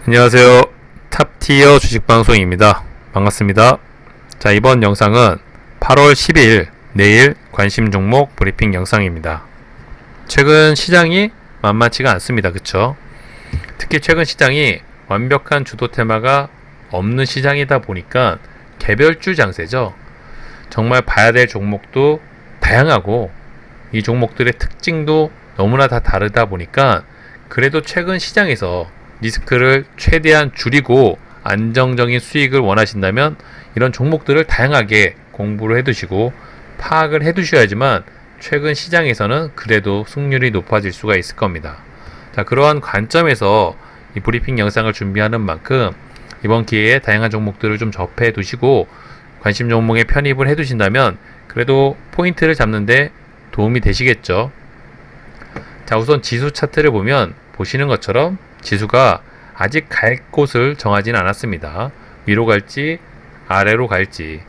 안녕하세요. 탑티어 주식방송입니다. 반갑습니다. 자, 이번 영상은 8월 10일 내일 관심 종목 브리핑 영상입니다. 최근 시장이 만만치가 않습니다. 그쵸? 특히 최근 시장이 완벽한 주도 테마가 없는 시장이다 보니까 개별주 장세죠. 정말 봐야 될 종목도 다양하고 이 종목들의 특징도 너무나 다 다르다 보니까 그래도 최근 시장에서 리스크를 최대한 줄이고 안정적인 수익을 원하신다면 이런 종목들을 다양하게 공부를 해두시고 파악을 해두셔야지만 최근 시장에서는 그래도 승률이 높아질 수가 있을 겁니다. 자, 그러한 관점에서 이 브리핑 영상을 준비하는 만큼 이번 기회에 다양한 종목들을 좀 접해 두시고 관심 종목에 편입을 해두신다면 그래도 포인트를 잡는데 도움이 되시겠죠. 자, 우선 지수 차트를 보면 보시는 것처럼 지수가 아직 갈 곳을 정하지는 않았습니다. 위로 갈지 아래로 갈지.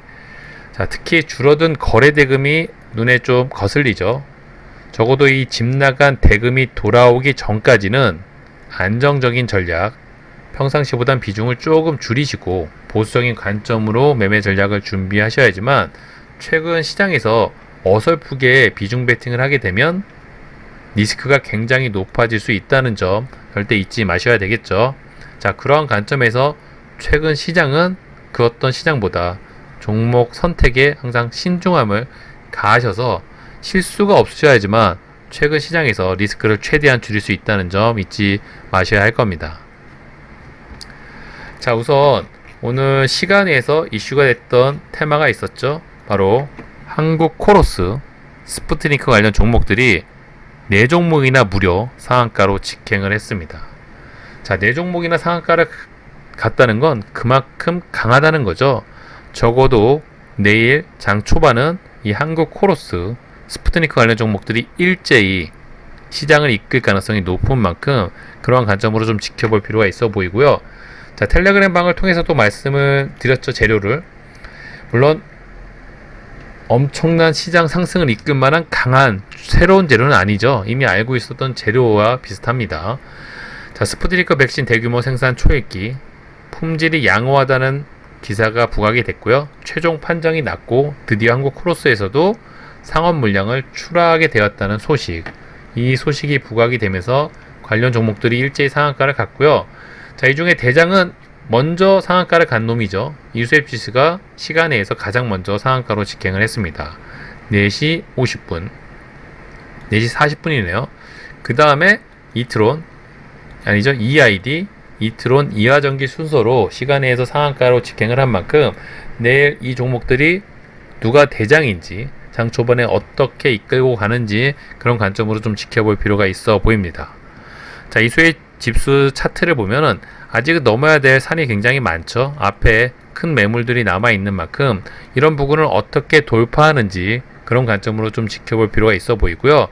자, 특히 줄어든 거래 대금이 눈에 좀 거슬리죠. 적어도 이 집 나간 대금이 돌아오기 전까지는 안정적인 전략, 평상시보단 비중을 조금 줄이시고 보수적인 관점으로 매매 전략을 준비하셔야지만 최근 시장에서 어설프게 비중 베팅을 하게 되면 리스크가 굉장히 높아질 수 있다는 점 절대 잊지 마셔야 되겠죠. 자, 그러한 관점에서 최근 시장은 그 어떤 시장보다 종목 선택에 항상 신중함을 가하셔서 실수가 없으셔야지만 최근 시장에서 리스크를 최대한 줄일 수 있다는 점 잊지 마셔야 할 겁니다. 자, 우선 오늘 시간에서 이슈가 됐던 테마가 있었죠. 바로 한국 코러스, 스푸트니크 관련 종목들이 4종목이나 무려 상한가로 직행을 했습니다. 자, 4종목이나 상한가를 갔다는 건 그만큼 강하다는 거죠. 적어도 내일 장 초반은 이 한국 코러스, 스푸트니크 관련 종목들이 일제히 시장을 이끌 가능성이 높은 만큼 그러한 관점으로 좀 지켜볼 필요가 있어 보이고요. 자, 텔레그램 방을 통해서도 말씀을 드렸죠. 재료를. 물론 엄청난 시장 상승을 이끌 만한 강한 새로운 재료는 아니죠. 이미 알고 있었던 재료와 비슷합니다. 자, 스푸트니크 백신 대규모 생산 초읽기, 품질이 양호하다는 기사가 부각이 됐고요. 최종 판정이 났고 드디어 한국 코러스에서도 상업 물량을 출하하게 되었다는 소식. 이 소식이 부각이 되면서 관련 종목들이 일제히 상한가를 갔고요. 자, 이 중에 대장은 먼저 상한가를 간 놈이죠. 이수앱지수가 시간에서 가장 먼저 상한가로 직행을 했습니다. 4시 50분, 4시 40분이네요. 그 다음에 이트론, 아니죠, EID, 이트론, 이하전기 순서로 시간에서 상한가로 직행을 한 만큼 내일 이 종목들이 누가 대장인지 장 초반에 어떻게 이끌고 가는지 그런 관점으로 좀 지켜볼 필요가 있어 보입니다. 자, 이수의 집수 차트를 보면은 아직은 넘어야 될 산이 굉장히 많죠. 앞에 큰 매물들이 남아있는 만큼 이런 부분을 어떻게 돌파하는지 그런 관점으로 좀 지켜볼 필요가 있어 보이고요.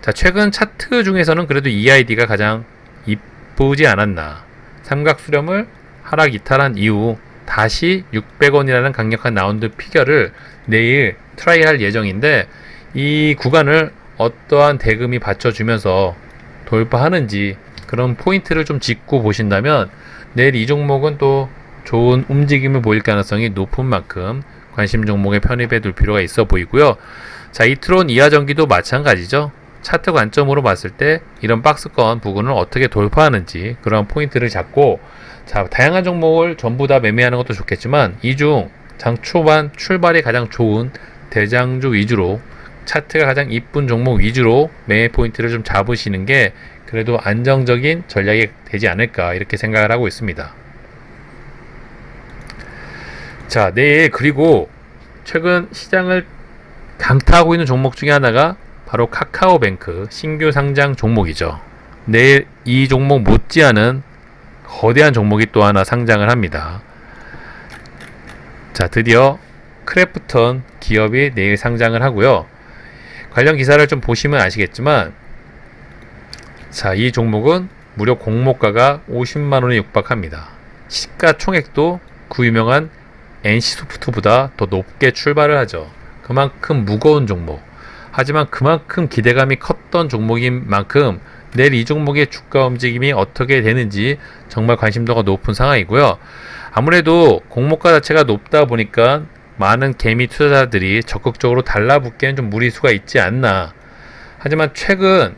자, 최근 차트 중에서는 그래도 EID가 가장 이쁘지 않았나. 삼각수렴을 하락 이탈한 이후 다시 600원이라는 강력한 라운드 피겨를 내일 트라이 할 예정인데 이 구간을 어떠한 대금이 받쳐주면서 돌파하는지 그런 포인트를 좀 짚고 보신다면 내일 이 종목은 또 좋은 움직임을 보일 가능성이 높은 만큼 관심 종목에 편입해 둘 필요가 있어 보이고요. 자, 이트론 이하전기도 마찬가지죠. 차트 관점으로 봤을 때 이런 박스권 부분을 어떻게 돌파하는지 그런 포인트를 잡고, 자, 다양한 종목을 전부 다 매매하는 것도 좋겠지만 이 중 장 초반 출발이 가장 좋은 대장주 위주로 차트가 가장 이쁜 종목 위주로 매매 포인트를 좀 잡으시는 게 그래도 안정적인 전략이 되지 않을까 이렇게 생각을 하고 있습니다. 자, 내일 그리고 최근 시장을 강타하고 있는 종목 중에 하나가 바로 카카오뱅크 신규 상장 종목이죠. 내일 이 종목 못지않은 거대한 종목이 또 하나 상장을 합니다. 자, 드디어 크래프톤 기업이 내일 상장을 하고요. 관련 기사를 좀 보시면 아시겠지만, 자, 이 종목은 무려 공모가가 50만원에 육박합니다. 시가총액도 그 유명한 NC소프트보다 더 높게 출발을 하죠. 그만큼 무거운 종목. 하지만 그만큼 기대감이 컸던 종목인 만큼 내일 이 종목의 주가 움직임이 어떻게 되는지 정말 관심도가 높은 상황이고요. 아무래도 공모가 자체가 높다 보니까 많은 개미 투자자들이 적극적으로 달라붙기엔 좀 무리수가 있지 않나. 하지만 최근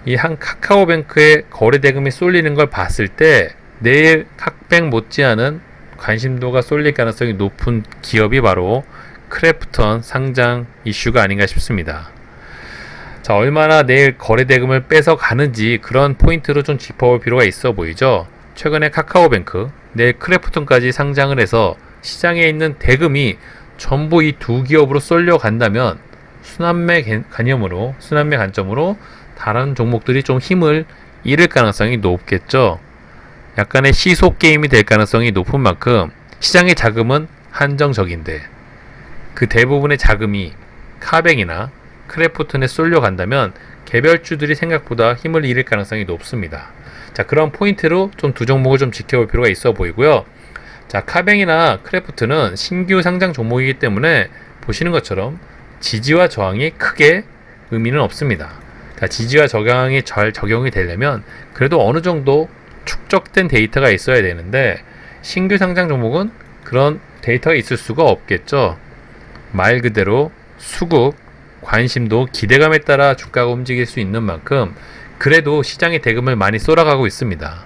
이 한 카카오뱅크의 거래 대금이 쏠리는 걸 봤을 때 내일 카뱅 못지않은 관심도가 쏠릴 가능성이 높은 기업이 바로 크래프톤 상장 이슈가 아닌가 싶습니다. 자, 얼마나 내일 거래 대금을 뺏어 가는지 그런 포인트로 좀 짚어볼 필요가 있어 보이죠. 최근에 카카오뱅크, 내일 크래프톤까지 상장을 해서 시장에 있는 대금이 전부 이 두 기업으로 쏠려 간다면 순환매 관점으로 다른 종목들이 좀 힘을 잃을 가능성이 높겠죠. 약간의 시소 게임이 될 가능성이 높은 만큼 시장의 자금은 한정적인데 그 대부분의 자금이 카뱅이나 크래프톤에 쏠려 간다면 개별주들이 생각보다 힘을 잃을 가능성이 높습니다. 자, 그런 포인트로 좀 두 종목을 좀 지켜볼 필요가 있어 보이고요. 자, 카뱅이나 크래프톤은 신규 상장 종목이기 때문에 보시는 것처럼 지지와 저항이 크게 의미는 없습니다. 자, 지지와 저항이 잘 적용이 되려면 그래도 어느 정도 축적된 데이터가 있어야 되는데 신규 상장 종목은 그런 데이터가 있을 수가 없겠죠. 말 그대로 수급, 관심도, 기대감에 따라 주가가 움직일 수 있는 만큼 그래도 시장에 대금을 많이 쏠아가고 있습니다.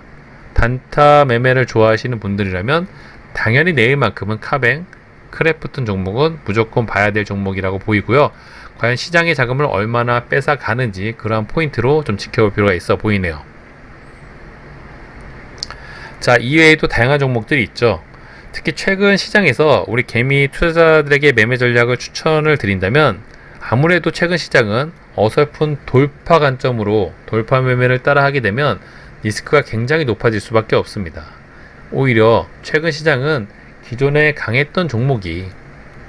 단타 매매를 좋아하시는 분들이라면 당연히 내일만큼은 카뱅, 크래프톤 종목은 무조건 봐야 될 종목이라고 보이고요. 과연 시장의 자금을 얼마나 뺏어가는지 그러한 포인트로 좀 지켜볼 필요가 있어 보이네요. 자, 이외에도 다양한 종목들이 있죠. 특히 최근 시장에서 우리 개미 투자자들에게 매매 전략을 추천을 드린다면 아무래도 최근 시장은 어설픈 돌파 관점으로 돌파 매매를 따라 하게 되면 리스크가 굉장히 높아질 수밖에 없습니다. 오히려 최근 시장은 기존에 강했던 종목이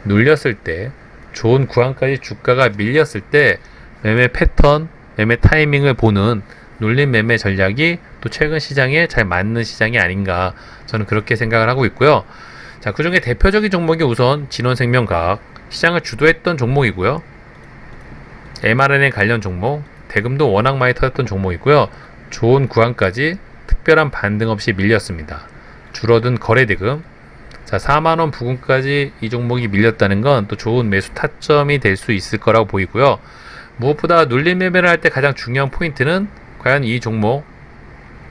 눌렸을 때 좋은 구간까지 주가가 밀렸을 때 매매 패턴, 매매 타이밍을 보는 눌림 매매 전략이 또 최근 시장에 잘 맞는 시장이 아닌가 저는 그렇게 생각을 하고 있고요. 자, 그 중에 대표적인 종목이 우선 진원생명과학, 시장을 주도했던 종목이고요. mRNA 관련 종목, 대금도 워낙 많이 터졌던 종목이고요. 좋은 구간까지 특별한 반등 없이 밀렸습니다. 줄어든 거래 대금, 자, 4만원 부근까지 이 종목이 밀렸다는 건 또 좋은 매수 타점이 될 수 있을 거라고 보이고요. 무엇보다 눌림 매매를 할 때 가장 중요한 포인트는 과연 이 종목,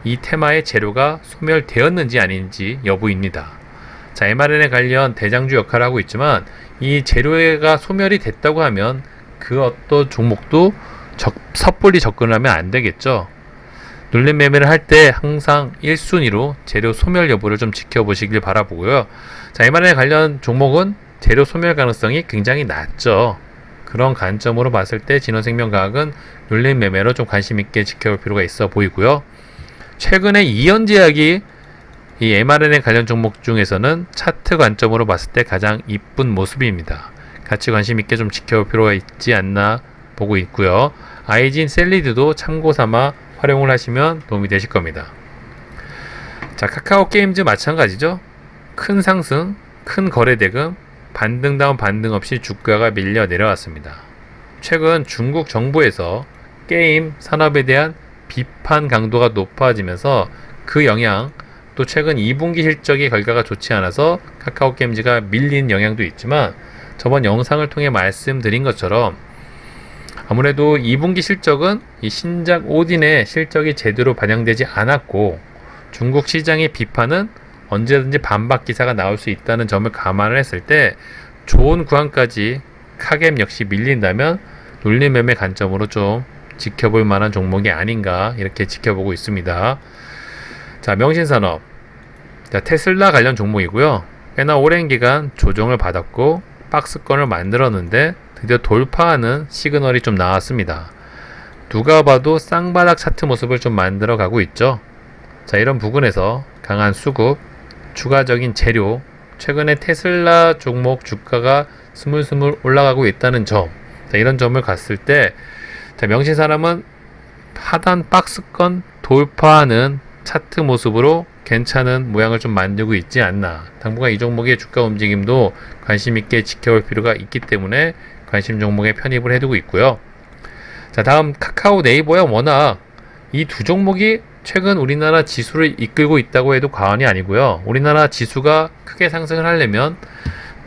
이 테마의 재료가 소멸되었는지 아닌지 여부입니다. 자, mRNA 관련 대장주 역할을 하고 있지만 이 재료가 소멸이 됐다고 하면 그 어떤 종목도 섣불리 접근을 하면 안 되겠죠. 눌림 매매를 할 때 항상 1순위로 재료 소멸 여부를 좀 지켜보시길 바라보고요. 자, mRNA 관련 종목은 재료 소멸 가능성이 굉장히 낮죠. 그런 관점으로 봤을 때 진원생명과학은 눌림 매매로 좀 관심 있게 지켜볼 필요가 있어 보이고요. 최근에 이연제약이 이 mRNA 관련 종목 중에서는 차트 관점으로 봤을 때 가장 이쁜 모습입니다. 같이 관심 있게 좀 지켜볼 필요가 있지 않나 보고 있고요. 아이진 셀리드도 참고 삼아 활용을 하시면 도움이 되실 겁니다. 자, 카카오 게임즈 마찬가지죠. 큰 상승, 큰 거래 대금, 반등 다운 반등 없이 주가가 밀려 내려왔습니다. 최근 중국 정부에서 게임 산업에 대한 비판 강도가 높아지면서 그 영향, 또 최근 2분기 실적의 결과가 좋지 않아서 카카오 게임즈가 밀린 영향도 있지만 저번 영상을 통해 말씀드린 것처럼 아무래도 2분기 실적은 이 신작 오딘의 실적이 제대로 반영되지 않았고 중국 시장의 비판은 언제든지 반박 기사가 나올 수 있다는 점을 감안을 했을 때 좋은 구간까지 카겜 역시 밀린다면 눌림 매매 관점으로 좀 지켜볼 만한 종목이 아닌가 이렇게 지켜보고 있습니다. 자, 명신산업, 자, 테슬라 관련 종목이고요. 꽤나 오랜 기간 조정을 받았고 박스권을 만들었는데 드디어 돌파하는 시그널이 좀 나왔습니다. 누가 봐도 쌍바닥 차트 모습을 좀 만들어 가고 있죠. 자, 이런 부분에서 강한 수급, 추가적인 재료, 최근에 테슬라 종목 주가가 스물스물 올라가고 있다는 점, 자, 이런 점을 갔을 때 명신산업은 하단 박스권 돌파하는 차트 모습으로 괜찮은 모양을 좀 만들고 있지 않나. 당분간 이 종목의 주가 움직임도 관심 있게 지켜볼 필요가 있기 때문에 관심 종목에 편입을 해두고 있고요. 자, 다음 카카오 네이버야 워낙 이 두 종목이 최근 우리나라 지수를 이끌고 있다고 해도 과언이 아니고요. 우리나라 지수가 크게 상승을 하려면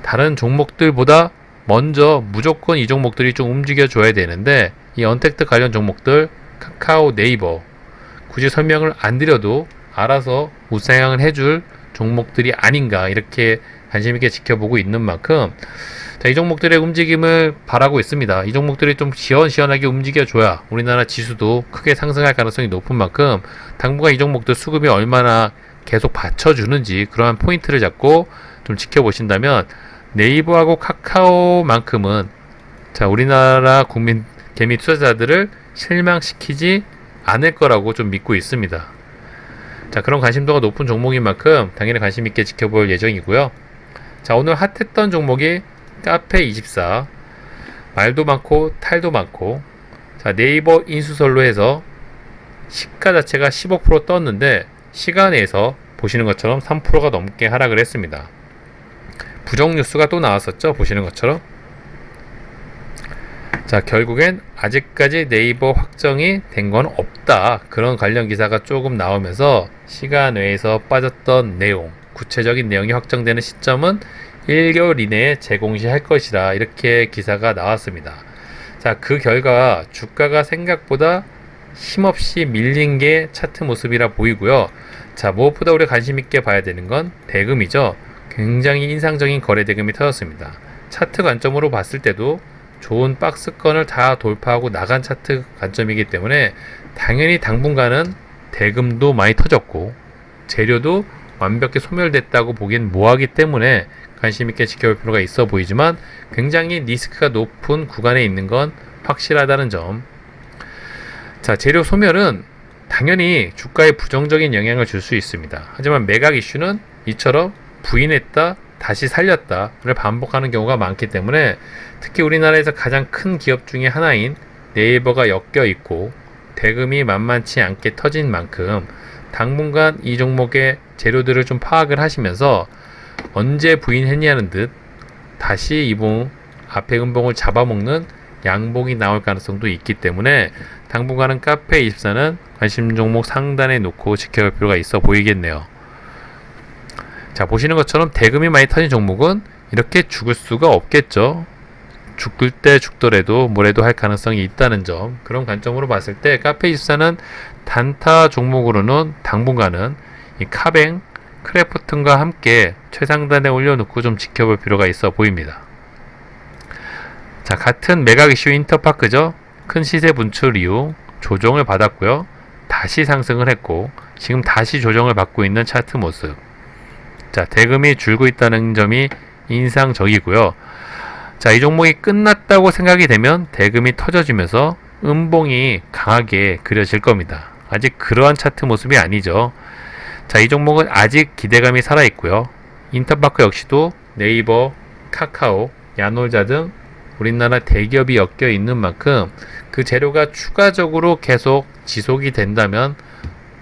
다른 종목들보다 먼저 무조건 이 종목들이 좀 움직여줘야 되는데, 이 언택트 관련 종목들 카카오 네이버 굳이 설명을 안 드려도 알아서 우상향을 해줄 종목들이 아닌가, 이렇게 관심있게 지켜보고 있는 만큼 자, 이 종목들의 움직임을 바라고 있습니다. 이 종목들이 좀 시원시원하게 움직여줘야 우리나라 지수도 크게 상승할 가능성이 높은 만큼 당분간 이 종목들 수급이 얼마나 계속 받쳐주는지 그러한 포인트를 잡고 좀 지켜보신다면, 네이버하고 카카오만큼은 자, 우리나라 국민 개미 투자자들을 실망시키지 않을 거라고 좀 믿고 있습니다. 자, 그런 관심도가 높은 종목인 만큼 당연히 관심 있게 지켜볼 예정이고요. 자, 오늘 핫했던 종목이 카페24, 말도 많고 탈도 많고, 자, 네이버 인수설로 해서 시가 자체가 15% 떴는데 시간에서 보시는 것처럼 3%가 넘게 하락을 했습니다. 부정 뉴스가 또 나왔었죠, 보시는 것처럼. 자, 결국엔 아직까지 네이버 확정이 된 건 없다, 그런 관련 기사가 조금 나오면서 시간 외에서 빠졌던 내용, 구체적인 내용이 확정되는 시점은 1개월 이내에 재공시할 것이라, 이렇게 기사가 나왔습니다. 자, 그 결과 주가가 생각보다 힘없이 밀린 게 차트 모습이라 보이고요. 자, 무엇보다 우리가 관심 있게 봐야 되는 건 대금이죠. 굉장히 인상적인 거래 대금이 터졌습니다. 차트 관점으로 봤을 때도 좋은 박스권을 다 돌파하고 나간 차트 관점이기 때문에 당연히 당분간은 대금도 많이 터졌고 재료도 완벽히 소멸됐다고 보기엔 뭐하기 때문에 관심있게 지켜볼 필요가 있어 보이지만, 굉장히 리스크가 높은 구간에 있는 건 확실하다는 점. 자, 재료 소멸은 당연히 주가에 부정적인 영향을 줄 수 있습니다. 하지만 매각 이슈는 이처럼 부인했다 다시 살렸다를 반복하는 경우가 많기 때문에, 특히 우리나라에서 가장 큰 기업 중에 하나인 네이버가 엮여 있고 대금이 만만치 않게 터진 만큼 당분간 이 종목의 재료들을 좀 파악을 하시면서 언제 부인했냐는 듯 다시 이봉 앞에 음봉을 잡아먹는 양봉이 나올 가능성도 있기 때문에 당분간은 카페24는 관심 종목 상단에 놓고 지켜볼 필요가 있어 보이겠네요. 자, 보시는 것처럼 대금이 많이 터진 종목은 이렇게 죽을 수가 없겠죠. 죽을 때 죽더라도 뭐래도 할 가능성이 있다는 점, 그런 관점으로 봤을 때 카페24는 단타 종목으로는 당분간은 이 카뱅, 크래프튼과 함께 최상단에 올려놓고 좀 지켜볼 필요가 있어 보입니다. 자, 같은 매각 이슈 인터파크죠. 큰 시세 분출 이후 조정을 받았고요. 다시 상승을 했고 지금 다시 조정을 받고 있는 차트 모습. 자, 대금이 줄고 있다는 점이 인상적이고요. 자, 이 종목이 끝났다고 생각이 되면 대금이 터져지면서 음봉이 강하게 그려질 겁니다. 아직 그러한 차트 모습이 아니죠. 자, 이 종목은 아직 기대감이 살아있고요. 인터파크 역시도 네이버, 카카오, 야놀자 등 우리나라 대기업이 엮여 있는 만큼 그 재료가 추가적으로 계속 지속이 된다면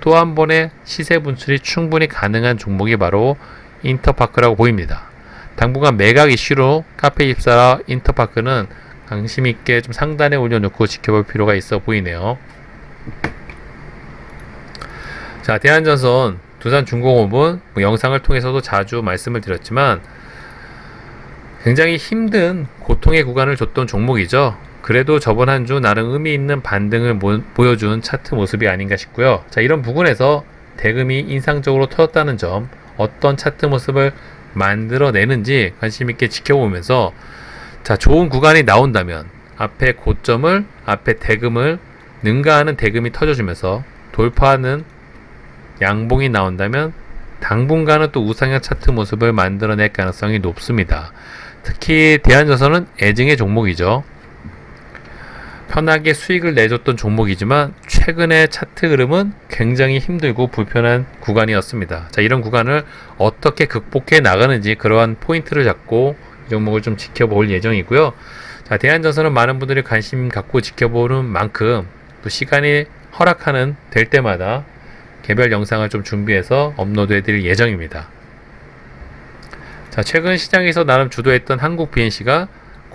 또 한 번의 시세 분출이 충분히 가능한 종목이 바로 인터파크라고 보입니다. 당분간 매각 이슈로 카페24와 인터파크는 관심 있게 좀 상단에 올려놓고 지켜볼 필요가 있어 보이네요. 자, 대한전선, 두산중공업은 영상을 통해서도 자주 말씀을 드렸지만 굉장히 힘든 고통의 구간을 줬던 종목이죠. 그래도 저번 한 주 나름 의미 있는 반등을 보여준 차트 모습이 아닌가 싶고요. 자, 이런 부분에서 대금이 인상적으로 터졌다는 점, 어떤 차트 모습을 만들어내는지 관심 있게 지켜보면서, 자, 좋은 구간이 나온다면 앞에 고점을, 앞에 대금을 능가하는 대금이 터져주면서 돌파하는 양봉이 나온다면 당분간은 또 우상향 차트 모습을 만들어낼 가능성이 높습니다. 특히 대한전선은 애증의 종목이죠. 편하게 수익을 내줬던 종목이지만 최근의 차트 흐름은 굉장히 힘들고 불편한 구간이었습니다. 자, 이런 구간을 어떻게 극복해 나가는지 그러한 포인트를 잡고 이 종목을 좀 지켜볼 예정이고요. 자, 대한전선은 많은 분들이 관심 갖고 지켜보는 만큼 또 시간이 허락하는 될 때마다 개별 영상을 좀 준비해서 업로드해 드릴 예정입니다. 자, 최근 시장에서 나름 주도했던 한국 BNC가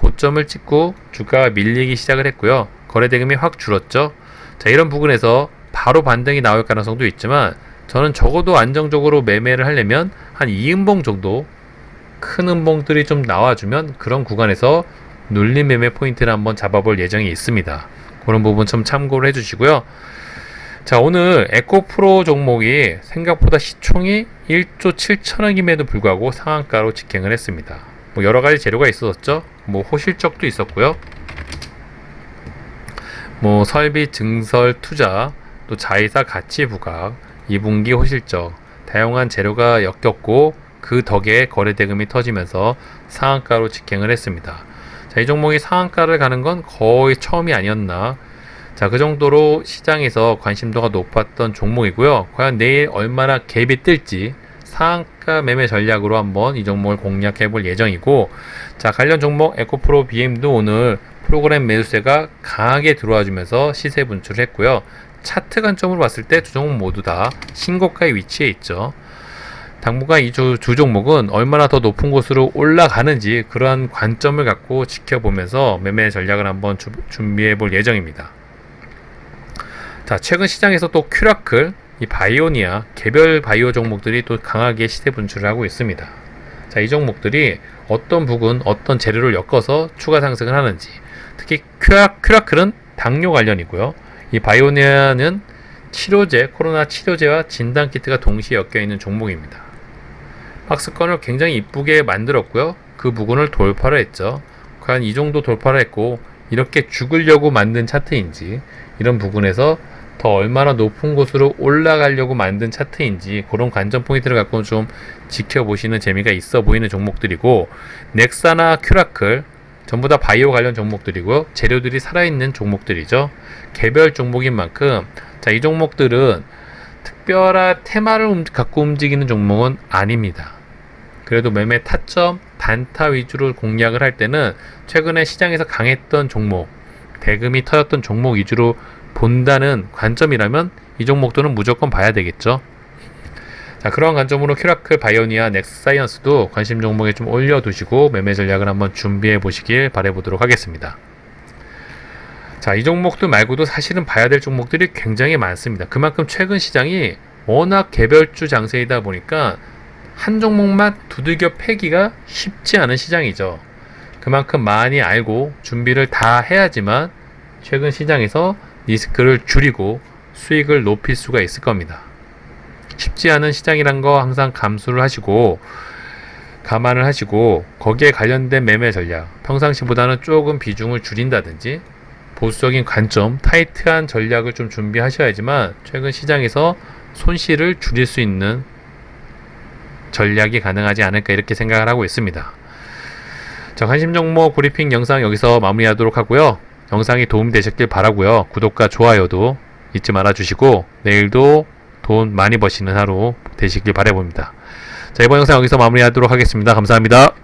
고점을 찍고 주가가 밀리기 시작을 했고요. 거래 대금이 확 줄었죠. 자, 이런 부분에서 바로 반등이 나올 가능성도 있지만 저는 적어도 안정적으로 매매를 하려면 한 2음봉 정도 큰 음봉들이 좀 나와주면 그런 구간에서 눌림 매매 포인트를 한번 잡아볼 예정이 있습니다. 그런 부분 좀 참고를 해주시고요. 자, 오늘 에코프로 종목이 생각보다 시총이 1조 7천억임에도 불구하고 상한가로 직행을 했습니다. 뭐 여러가지 재료가 있었죠. 뭐 호실적도 있었고요. 뭐 설비, 증설, 투자, 또 자회사 가치 부각, 2분기 호실적, 다양한 재료가 엮였고 그 덕에 거래 대금이 터지면서 상한가로 직행을 했습니다. 자, 이 종목이 상한가를 가는 건 거의 처음이 아니었나. 자, 그 정도로 시장에서 관심도가 높았던 종목이고요. 과연 내일 얼마나 갭이 뜰지 상한가 매매 전략으로 한번 이 종목을 공략해 볼 예정이고, 자, 관련 종목 에코프로 BM도 오늘 프로그램 매수세가 강하게 들어와 주면서 시세 분출을 했고요. 차트 관점으로 봤을 때 두 종목 모두 다 신고가에 위치해 있죠. 당분간 이 두 종목은 얼마나 더 높은 곳으로 올라가는지 그러한 관점을 갖고 지켜보면서 매매 전략을 한번 준비해 볼 예정입니다. 자, 최근 시장에서 또 큐라클, 이 바이오니아, 개별 바이오 종목들이 또 강하게 시세 분출을 하고 있습니다. 자, 이 종목들이 어떤 부분, 어떤 재료를 엮어서 추가 상승을 하는지, 특히 큐라클은 당뇨 관련이고요. 이 바이오니아는 치료제, 코로나 치료제와 진단키트가 동시에 엮여 있는 종목입니다. 박스권을 굉장히 이쁘게 만들었고요. 그 부분을 돌파를 했죠. 과연 이 정도 돌파를 했고 이렇게 죽으려고 만든 차트인지, 이런 부분에서 더 얼마나 높은 곳으로 올라가려고 만든 차트인지 그런 관전 포인트를 갖고 좀 지켜보시는 재미가 있어 보이는 종목들이고, 넥사나 큐라클 전부 다 바이오 관련 종목들이고요. 재료들이 살아있는 종목들이죠. 개별 종목인 만큼, 자, 이 종목들은 특별한 테마를 갖고 움직이는 종목은 아닙니다. 그래도 매매 타점, 단타 위주로 공략을 할 때는 최근에 시장에서 강했던 종목, 대금이 터졌던 종목 위주로 본다는 관점이라면 이 종목들은 무조건 봐야 되겠죠. 자, 그런 관점으로 큐라클, 바이오니아, 넥스사이언스도 관심 종목에 좀 올려두시고 매매 전략을 한번 준비해 보시길 바라보도록 하겠습니다. 자, 이 종목들 말고도 사실은 봐야 될 종목들이 굉장히 많습니다. 그만큼 최근 시장이 워낙 개별주 장세이다 보니까 한 종목만 두들겨 패기가 쉽지 않은 시장이죠. 그만큼 많이 알고 준비를 다 해야지만 최근 시장에서 리스크를 줄이고 수익을 높일 수가 있을 겁니다. 쉽지 않은 시장이란 거 항상 감수를 하시고 감안을 하시고 거기에 관련된 매매 전략, 평상시보다는 조금 비중을 줄인다든지 보수적인 관점, 타이트한 전략을 좀 준비하셔야지만 최근 시장에서 손실을 줄일 수 있는 전략이 가능하지 않을까 이렇게 생각을 하고 있습니다. 자, 관심 종목 브리핑 영상 여기서 마무리하도록 하고요. 영상이 도움이 되셨길 바라고요. 구독과 좋아요도 잊지 말아 주시고 내일도 돈 많이 버시는 하루 되시길 바라봅니다. 자, 이번 영상 여기서 마무리하도록 하겠습니다. 감사합니다.